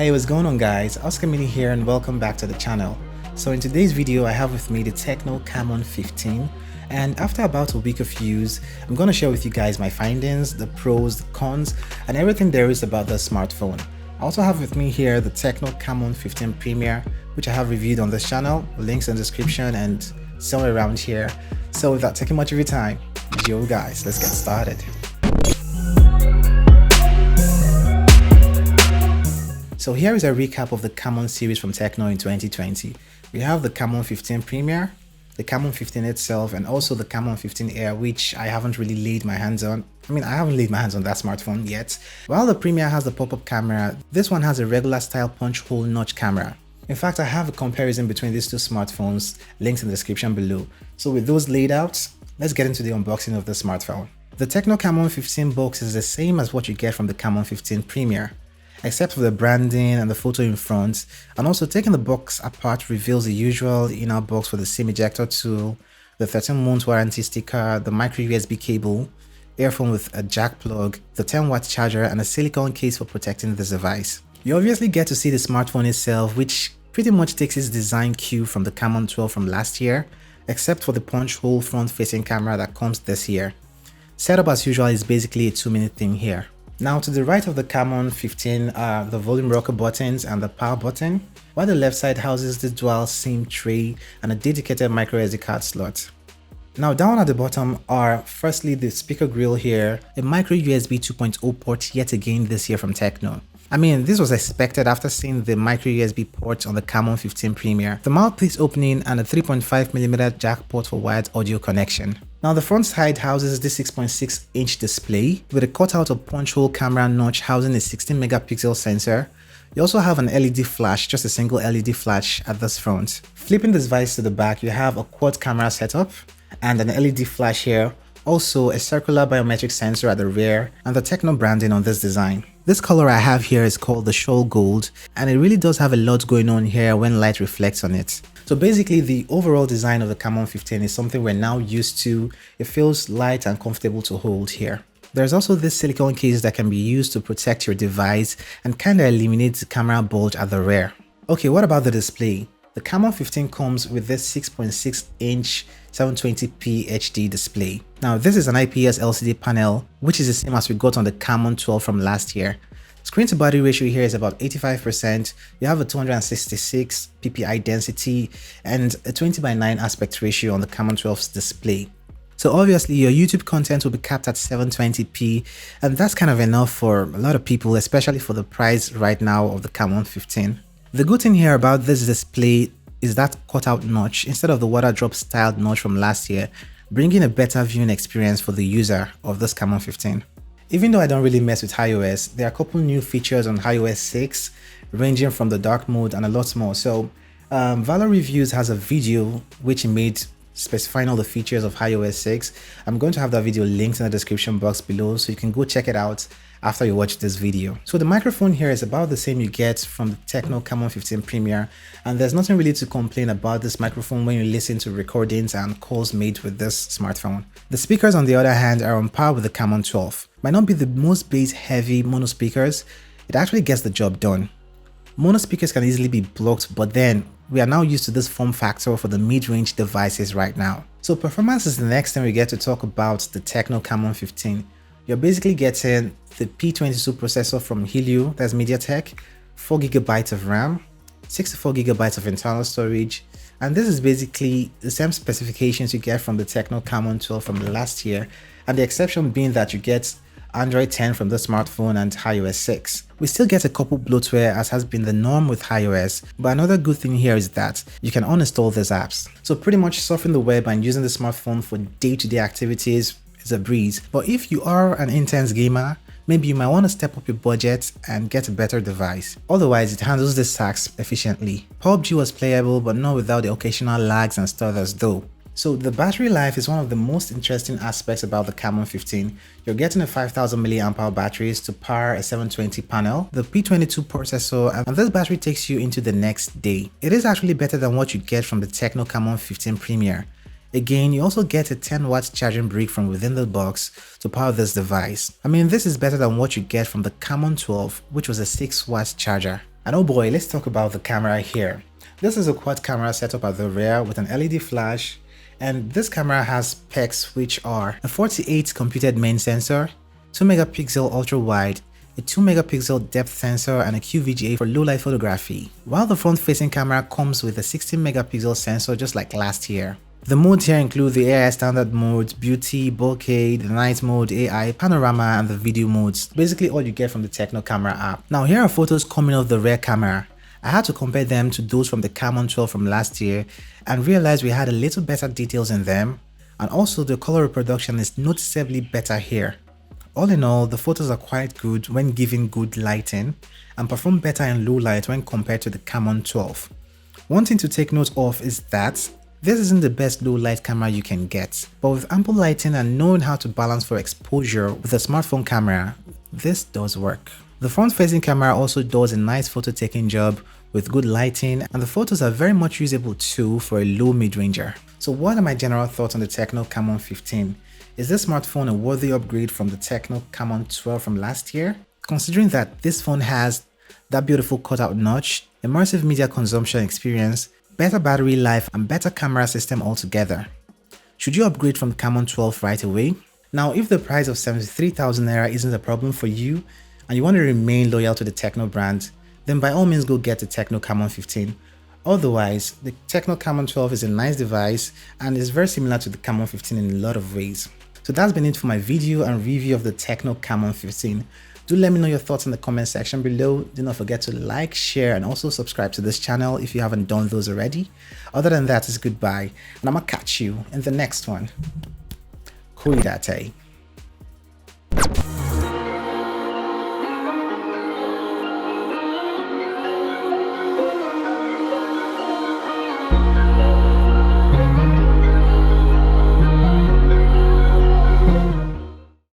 Hey, what's going on guys? Oscarmini here and welcome back to the channel. So in today's video I have with me the TECNO Camon 15, and after about a week of use I'm going to share with you guys my findings, the pros, the cons, and everything there is about the smartphone. I also have with me here the TECNO Camon 15 Premier, which I have reviewed on this channel, links in the description and somewhere around here. So without taking much of your time, yo guys, let's get started. So here is a recap of the Camon series from TECNO in 2020. We have the Camon 15 Premier, the Camon 15 itself, and also the Camon 15 Air, which I haven't really laid my hands on. I haven't laid my hands on that smartphone yet. While the Premier has the pop-up camera, this one has a regular style punch hole notch camera. In fact, I have a comparison between these two smartphones, links in the description below. So with those laid out, let's get into the unboxing of the smartphone. The TECNO Camon 15 box is the same as what you get from the Camon 15 Premier, except for the branding and the photo in front, and also taking the box apart reveals the usual inner box for the SIM ejector tool, the 13-month warranty sticker, the micro USB cable, earphone with a jack plug, the 10-watt charger, and a silicone case for protecting this device. You obviously get to see the smartphone itself, which pretty much takes its design cue from the Camon 12 from last year, except for the punch hole front-facing camera that comes this year. Setup as usual is basically a 2-minute thing here. Now to the right of the Camon 15 are the volume rocker buttons and the power button, while the left side houses the dual SIM tray and a dedicated micro SD card slot. Now down at the bottom are firstly the speaker grill here, a micro USB 2.0 port yet again this year from TECNO. This was expected after seeing the micro USB port on the Camon 15 Premier, the mouthpiece opening, and a 3.5mm jack port for wired audio connection. Now the front side houses this 6.6-inch display with a cutout of punch hole camera notch housing a 16-megapixel sensor. You also have an LED flash, just a single LED flash at this front. Flipping this device to the back, you have a quad camera setup and an LED flash here, also a circular biometric sensor at the rear, and the TECNO branding on this design. This color I have here is called the Shoal Gold, and it really does have a lot going on here when light reflects on it. So basically the overall design of the Camon 15 is something we're now used to. It feels light and comfortable to hold here. There's also this silicone case that can be used to protect your device and kinda eliminate the camera bulge at the rear. Okay, what about the display? The Camon 15 comes with this 6.6-inch 720p HD display. Now this is an IPS LCD panel, which is the same as we got on the Camon 12 from last year. Screen to body ratio here is about 85%. You have a 266 ppi density and a 20:9 aspect ratio on the Camon 12's display. So obviously your YouTube content will be capped at 720p, and that's kind of enough for a lot of people, especially for the price right now of the Camon 15. The good thing here about this display is that cutout notch instead of the water drop styled notch from last year, bringing a better viewing experience for the user of this Camon 15. Even though I don't really mess with iOS, there are a couple new features on iOS 6, ranging from the dark mode and a lot more. So Valor Reviews has a video which he made specifying all the features of iOS 6. I'm going to have that video linked in the description box below, so you can go check it out after you watch this video. So the microphone here is about the same you get from the TECNO Camon 15 Premier, and there's nothing really to complain about this microphone when you listen to recordings and calls made with this smartphone. The speakers on the other hand are on par with the Camon 12. Might not be the most bass heavy mono speakers, it actually gets the job done. Mono speakers can easily be blocked, but then we are now used to this form factor for the mid-range devices right now. So performance is the next thing we get to talk about the TECNO Camon 15. You're basically getting the P22 processor from Helio, that's MediaTek, 4GB of RAM, 64GB of internal storage, and this is basically the same specifications you get from the TECNO Camon 12 from last year, and the exception being that you get Android 10 from the smartphone and iOS 6. We still get a couple bloatware as has been the norm with iOS, but another good thing here is that you can uninstall these apps. So pretty much surfing the web and using the smartphone for day-to-day activities is a breeze. But if you are an intense gamer, maybe you might want to step up your budget and get a better device. Otherwise, it handles this task efficiently. PUBG was playable, but not without the occasional lags and stutters though. So the battery life is one of the most interesting aspects about the Camon 15. You're getting a 5000 mAh batteries to power a 720 panel, the P22 processor, and this battery takes you into the next day. It is actually better than what you get from the TECNO Camon 15 Premier. Again, you also get a 10-watt charging brick from within the box to power this device. This is better than what you get from the Camon 12, which was a 6-watt charger. And oh boy, let's talk about the camera here. This is a quad camera setup at the rear with an LED flash, and this camera has specs which are a 48 computed main sensor, 2 megapixel ultra wide, a 2 megapixel depth sensor, and a QVGA for low light photography, while the front facing camera comes with a 16 megapixel sensor just like last year. The modes here include the AI standard mode, beauty, bokeh, the night mode, AI, panorama, and the video modes. Basically all you get from the TECNO Camera app. Now here are photos coming off the rear camera. I had to compare them to those from the Camon 12 from last year and realized we had a little better details in them, and also the color reproduction is noticeably better here. All in all, the photos are quite good when given good lighting and perform better in low light when compared to the Camon 12. One thing to take note of is that this isn't the best low light camera you can get, but with ample lighting and knowing how to balance for exposure with a smartphone camera, this does work. The front facing camera also does a nice photo taking job with good lighting, and the photos are very much usable too for a low mid-ranger. So what are my general thoughts on the TECNO Camon 15? Is this smartphone a worthy upgrade from the TECNO Camon 12 from last year? Considering that this phone has that beautiful cutout notch, immersive media consumption experience, better battery life, and better camera system altogether. Should you upgrade from the Camon 12 right away? Now, if the price of 73,000 naira isn't a problem for you and you want to remain loyal to the TECNO brand, then by all means go get the TECNO Camon 15. Otherwise, the TECNO Camon 12 is a nice device and is very similar to the Camon 15 in a lot of ways. So that's been it for my video and review of the TECNO Camon 15. Do let me know your thoughts in the comment section below. Do not forget to like, share, and also subscribe to this channel if you haven't done those already. Other than that, it's goodbye, and I'm gonna catch you in the next one. Cuídate.